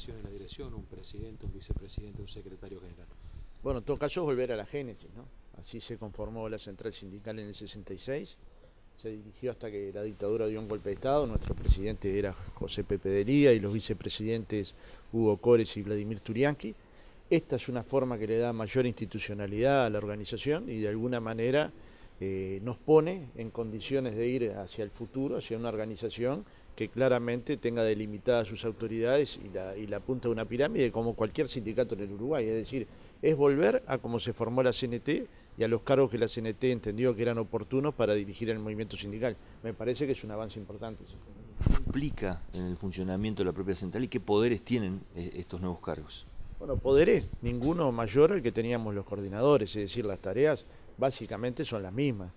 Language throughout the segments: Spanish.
representación en la dirección, un presidente, un vicepresidente, un secretario general. Bueno, en todo caso volver a la génesis, ¿no? Así se conformó la central sindical en el 66, se dirigió hasta que la dictadura dio un golpe de Estado, nuestro presidente era José Pepe de Lía y los vicepresidentes Hugo Cores y Vladimir Turianqui. Esta es una forma que le da mayor institucionalidad a la organización y de alguna manera nos pone en condiciones de ir hacia el futuro, hacia una organización que claramente tenga delimitadas sus autoridades y la punta de una pirámide como cualquier sindicato en el Uruguay. Es decir, es volver a cómo se formó la CNT y a los cargos que la CNT entendió que eran oportunos para dirigir el movimiento sindical. Me parece que es un avance importante. ¿Qué implica en el funcionamiento de la propia central y qué poderes tienen estos nuevos cargos? Bueno, poderes, ninguno mayor al que teníamos los coordinadores, es decir, las tareas básicamente son las mismas.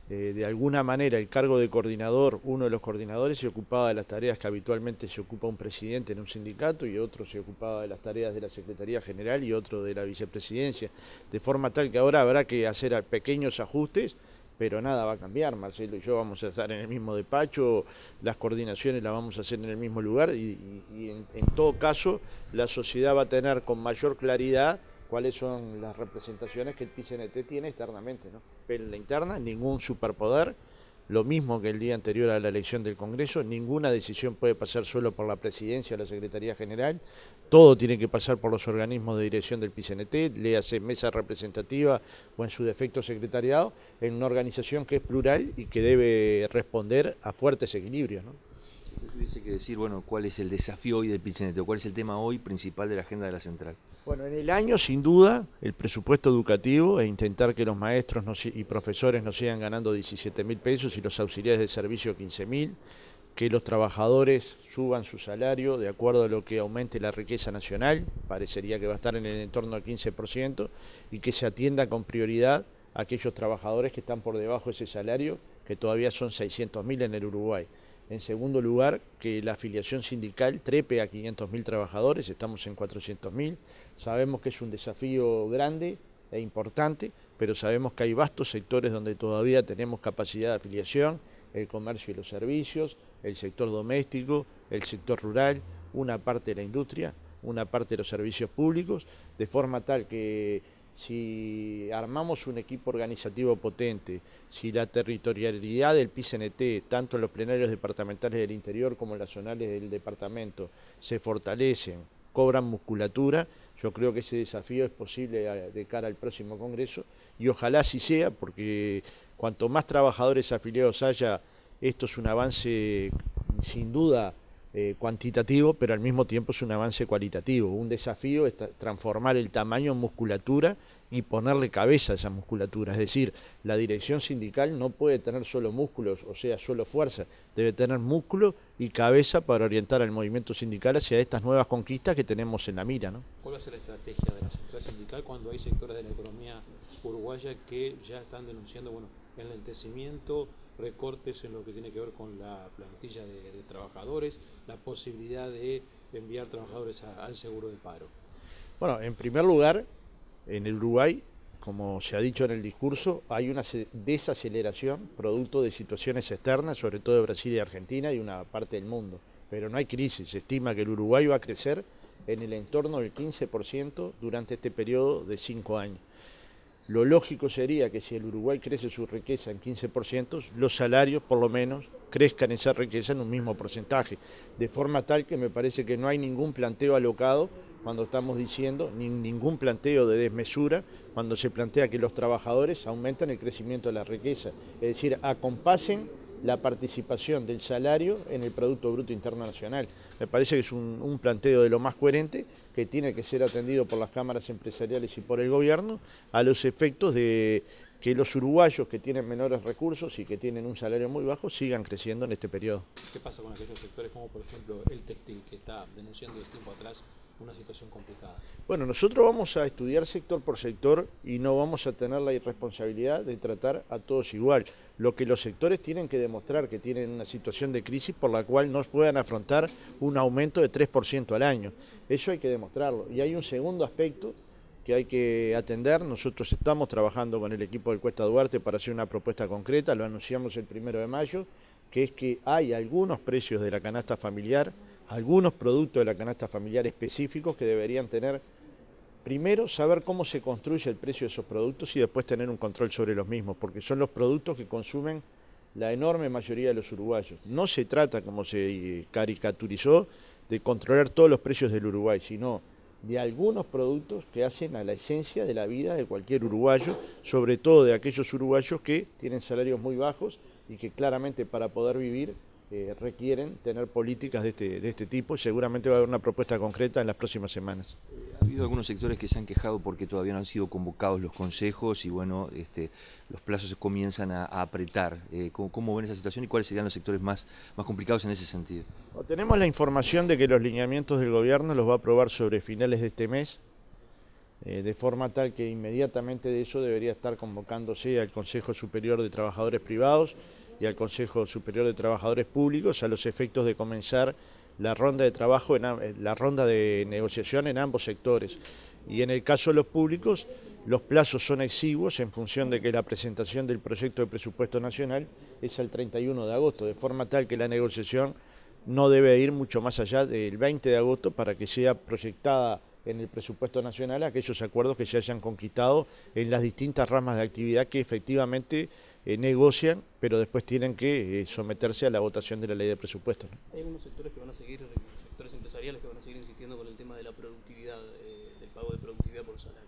De alguna manera el cargo de coordinador, uno de los coordinadores se ocupaba de las tareas que habitualmente se ocupa un presidente en un sindicato y otro se ocupaba de las tareas de la Secretaría General y otro de la vicepresidencia, de forma tal que ahora habrá que hacer pequeños ajustes, pero nada va a cambiar. Marcelo y yo vamos a estar en el mismo despacho, las coordinaciones las vamos a hacer en el mismo lugar y en todo caso la sociedad va a tener con mayor claridad cuáles son las representaciones que el PCNT tiene externamente, ¿no? En la interna, ningún superpoder, lo mismo que el día anterior a la elección del Congreso, ninguna decisión puede pasar solo por la presidencia o la Secretaría General, todo tiene que pasar por los organismos de dirección del PCNT, léase mesa representativa o en su defecto secretariado, en una organización que es plural y que debe responder a fuertes equilibrios, ¿no? Si usted tuviese que decir, bueno, cuál es el desafío hoy del PCNT o cuál es el tema hoy principal de la agenda de la central. Bueno, en el año, sin duda, el presupuesto educativo e intentar que los maestros y profesores no sigan ganando 17.000 pesos y los auxiliares de servicio 15.000, que los trabajadores suban su salario de acuerdo a lo que aumente la riqueza nacional, parecería que va a estar en el entorno del 15%, y que se atienda con prioridad a aquellos trabajadores que están por debajo de ese salario, que todavía son 600.000 en el Uruguay. En segundo lugar, que la afiliación sindical trepe a 500.000 trabajadores, estamos en 400.000. Sabemos que es un desafío grande e importante, pero sabemos que hay vastos sectores donde todavía tenemos capacidad de afiliación, el comercio y los servicios, el sector doméstico, el sector rural, una parte de la industria, una parte de los servicios públicos, de forma tal que si armamos un equipo organizativo potente, si la territorialidad del PCNT, tanto en los plenarios departamentales del interior como en las zonales del departamento, se fortalecen, cobran musculatura, yo creo que ese desafío es posible de cara al próximo Congreso y ojalá así sea, porque cuanto más trabajadores afiliados haya, esto es un avance sin duda cuantitativo, pero al mismo tiempo es un avance cualitativo. Un desafío es transformar el tamaño en musculatura y ponerle cabeza a esa musculatura. Es decir, la dirección sindical no puede tener solo músculos, o sea, solo fuerza. Debe tener músculo y cabeza para orientar al movimiento sindical hacia estas nuevas conquistas que tenemos en la mira, ¿no? ¿Cuál va a ser la estrategia de la central sindical cuando hay sectores de la economía uruguaya que ya están denunciando, bueno, enlentecimiento, recortes en lo que tiene que ver con la plantilla de trabajadores, la posibilidad de enviar trabajadores al seguro de paro? Bueno, en primer lugar, en el Uruguay, como se ha dicho en el discurso, hay una desaceleración producto de situaciones externas, sobre todo de Brasil y Argentina y una parte del mundo. Pero no hay crisis, se estima que el Uruguay va a crecer en el entorno del 15% durante este periodo de 5 años. Lo lógico sería que si el Uruguay crece su riqueza en 15%, los salarios por lo menos crezcan esa riqueza en un mismo porcentaje, de forma tal que me parece que no hay ningún planteo alocado cuando estamos diciendo, ningún planteo de desmesura cuando se plantea que los trabajadores aumentan el crecimiento de la riqueza, es decir, acompasen la participación del salario en el Producto Bruto Interno Nacional. Me parece que es un planteo de lo más coherente que tiene que ser atendido por las cámaras empresariales y por el gobierno a los efectos de que los uruguayos que tienen menores recursos y que tienen un salario muy bajo sigan creciendo en este periodo. ¿Qué pasa con aquellos sectores como por ejemplo el textil que está denunciando desde tiempo atrás una situación complicada? Bueno, nosotros vamos a estudiar sector por sector y no vamos a tener la irresponsabilidad de tratar a todos igual. Lo que los sectores tienen que demostrar que tienen una situación de crisis por la cual no puedan afrontar un aumento de 3% al año. Eso hay que demostrarlo. Y hay un segundo aspecto que hay que atender. Nosotros estamos trabajando con el equipo del Cuesta Duarte para hacer una propuesta concreta, lo anunciamos el 1 de mayo, que es que hay algunos precios de la canasta familiar, algunos productos de la canasta familiar específicos que deberían tener, primero, saber cómo se construye el precio de esos productos y después tener un control sobre los mismos, porque son los productos que consumen la enorme mayoría de los uruguayos. No se trata, como se caricaturizó, de controlar todos los precios del Uruguay, sino de algunos productos que hacen a la esencia de la vida de cualquier uruguayo, sobre todo de aquellos uruguayos que tienen salarios muy bajos y que claramente para poder vivir requieren tener políticas de este tipo, y seguramente va a haber una propuesta concreta en las próximas semanas. Ha habido algunos sectores que se han quejado porque todavía no han sido convocados los consejos y bueno, los plazos se comienzan a apretar. ¿Cómo ven esa situación y cuáles serían los sectores más complicados en ese sentido? Tenemos la información de que los lineamientos del gobierno los va a aprobar sobre finales de este mes, de forma tal que inmediatamente de eso debería estar convocándose al Consejo Superior de Trabajadores Privados y al Consejo Superior de Trabajadores Públicos a los efectos de comenzar la ronda de trabajo, la ronda de negociación en ambos sectores. Y en el caso de los públicos, los plazos son exiguos en función de que la presentación del proyecto de presupuesto nacional es el 31 de agosto, de forma tal que la negociación no debe ir mucho más allá del 20 de agosto para que sea proyectada en el presupuesto nacional aquellos acuerdos que se hayan conquistado en las distintas ramas de actividad que efectivamente negocian, pero después tienen que someterse a la votación de la ley de presupuesto, ¿no? Hay algunos sectores que van a seguir, sectores empresariales que van a seguir insistiendo con el tema de la productividad, del pago de productividad por salario.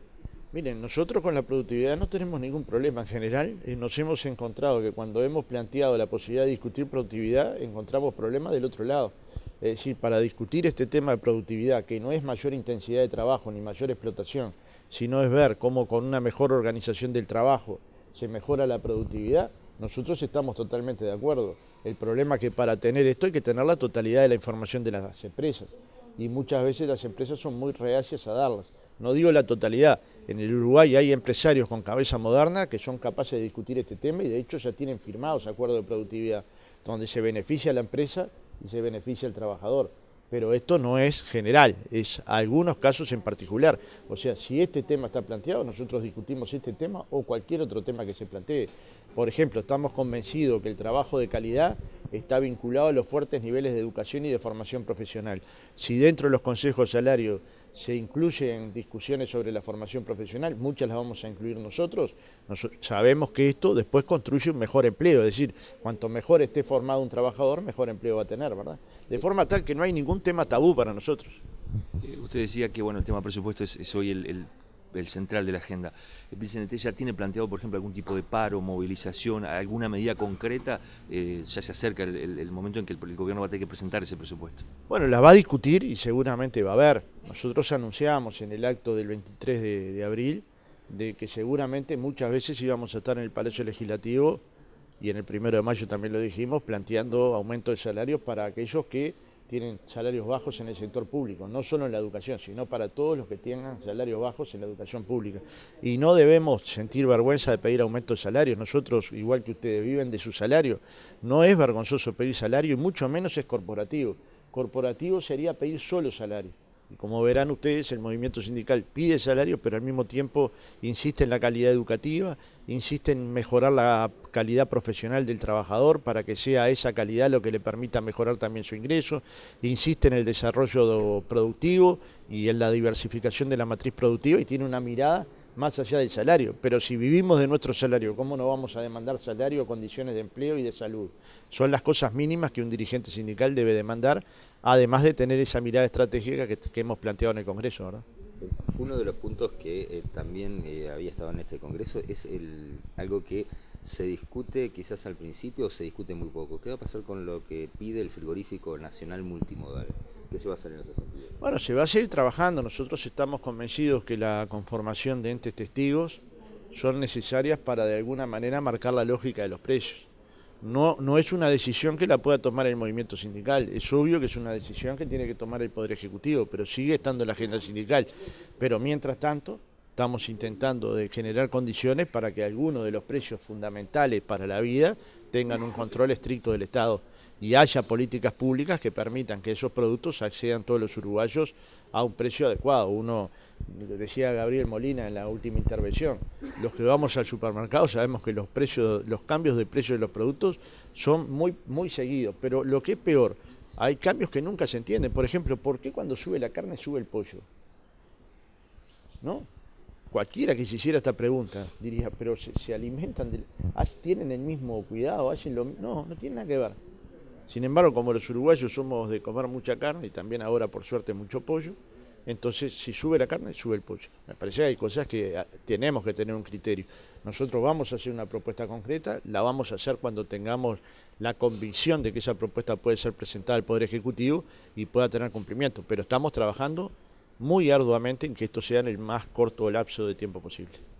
Miren, nosotros con la productividad no tenemos ningún problema en general. Nos hemos encontrado que cuando hemos planteado la posibilidad de discutir productividad, encontramos problemas del otro lado. Es decir, para discutir este tema de productividad, que no es mayor intensidad de trabajo ni mayor explotación, sino es ver cómo con una mejor organización del trabajo se mejora la productividad, nosotros estamos totalmente de acuerdo. El problema es que para tener esto hay que tener la totalidad de la información de las empresas, y muchas veces las empresas son muy reacias a darlas. No digo la totalidad, en el Uruguay hay empresarios con cabeza moderna que son capaces de discutir este tema y de hecho ya tienen firmados acuerdos de productividad, donde se beneficia a la empresa y se beneficia al trabajador. Pero esto no es general, es algunos casos en particular. O sea, si este tema está planteado, nosotros discutimos este tema o cualquier otro tema que se plantee. Por ejemplo, estamos convencidos que el trabajo de calidad está vinculado a los fuertes niveles de educación y de formación profesional. Si dentro de los consejos de salario se incluyen discusiones sobre la formación profesional, muchas las vamos a incluir nosotros. Sabemos que esto después construye un mejor empleo, es decir, cuanto mejor esté formado un trabajador, mejor empleo va a tener, ¿verdad? De forma tal que no hay ningún tema tabú para nosotros. Usted decía que bueno, el tema presupuesto es hoy el central de la agenda. ¿El PCNT ya tiene planteado, por ejemplo, algún tipo de paro, movilización, alguna medida concreta? Ya se acerca el momento en que el gobierno va a tener que presentar ese presupuesto. Bueno, la va a discutir y seguramente va a haber. Nosotros anunciamos en el acto del 23 de abril de que seguramente muchas veces íbamos a estar en el Palacio Legislativo, y en el 1 de mayo también lo dijimos, planteando aumento de salarios para aquellos que tienen salarios bajos en el sector público, no solo en la educación, sino para todos los que tengan salarios bajos en la educación pública. Y no debemos sentir vergüenza de pedir aumento de salarios. Nosotros, igual que ustedes, viven de su salario. No es vergonzoso pedir salario y mucho menos es corporativo. Corporativo sería pedir solo salario. Y como verán ustedes, el movimiento sindical pide salario, pero al mismo tiempo insiste en la calidad educativa, insiste en mejorar la calidad profesional del trabajador para que sea esa calidad lo que le permita mejorar también su ingreso, insiste en el desarrollo productivo y en la diversificación de la matriz productiva y tiene una mirada más allá del salario. Pero si vivimos de nuestro salario, ¿cómo no vamos a demandar salario, condiciones de empleo y de salud? Son las cosas mínimas que un dirigente sindical debe demandar, además de tener esa mirada estratégica que hemos planteado en el Congreso, ¿verdad? Uno de los puntos que también había estado en este Congreso es algo que se discute quizás al principio o se discute muy poco. ¿Qué va a pasar con lo que pide el frigorífico nacional multimodal? ¿Qué se va a hacer en ese sentido? Bueno, se va a seguir trabajando. Nosotros estamos convencidos que la conformación de entes testigos son necesarias para de alguna manera marcar la lógica de los precios. No es una decisión que la pueda tomar el movimiento sindical, es obvio que es una decisión que tiene que tomar el Poder Ejecutivo, pero sigue estando en la agenda sindical. Pero mientras tanto, estamos intentando de generar condiciones para que algunos de los precios fundamentales para la vida tengan un control estricto del Estado y haya políticas públicas que permitan que esos productos accedan todos los uruguayos a un precio adecuado. Uno, decía Gabriel Molina en la última intervención, los que vamos al supermercado sabemos que los cambios de precio de los productos son muy seguidos, pero lo que es peor, Hay cambios que nunca se entienden. Por ejemplo, ¿por qué cuando sube la carne sube el pollo? ¿No? Cualquiera que se hiciera esta pregunta diría, pero se alimentan, tienen el mismo cuidado, hacen lo mismo. No, no tiene nada que ver. Sin embargo, como los uruguayos somos de comer mucha carne y también ahora por suerte mucho pollo, entonces si sube la carne, sube el pollo. Me parece que hay cosas que tenemos que tener un criterio. Nosotros vamos a hacer una propuesta concreta, la vamos a hacer cuando tengamos la convicción de que esa propuesta puede ser presentada al Poder Ejecutivo y pueda tener cumplimiento, pero estamos trabajando muy arduamente en que esto sea en el más corto lapso de tiempo posible.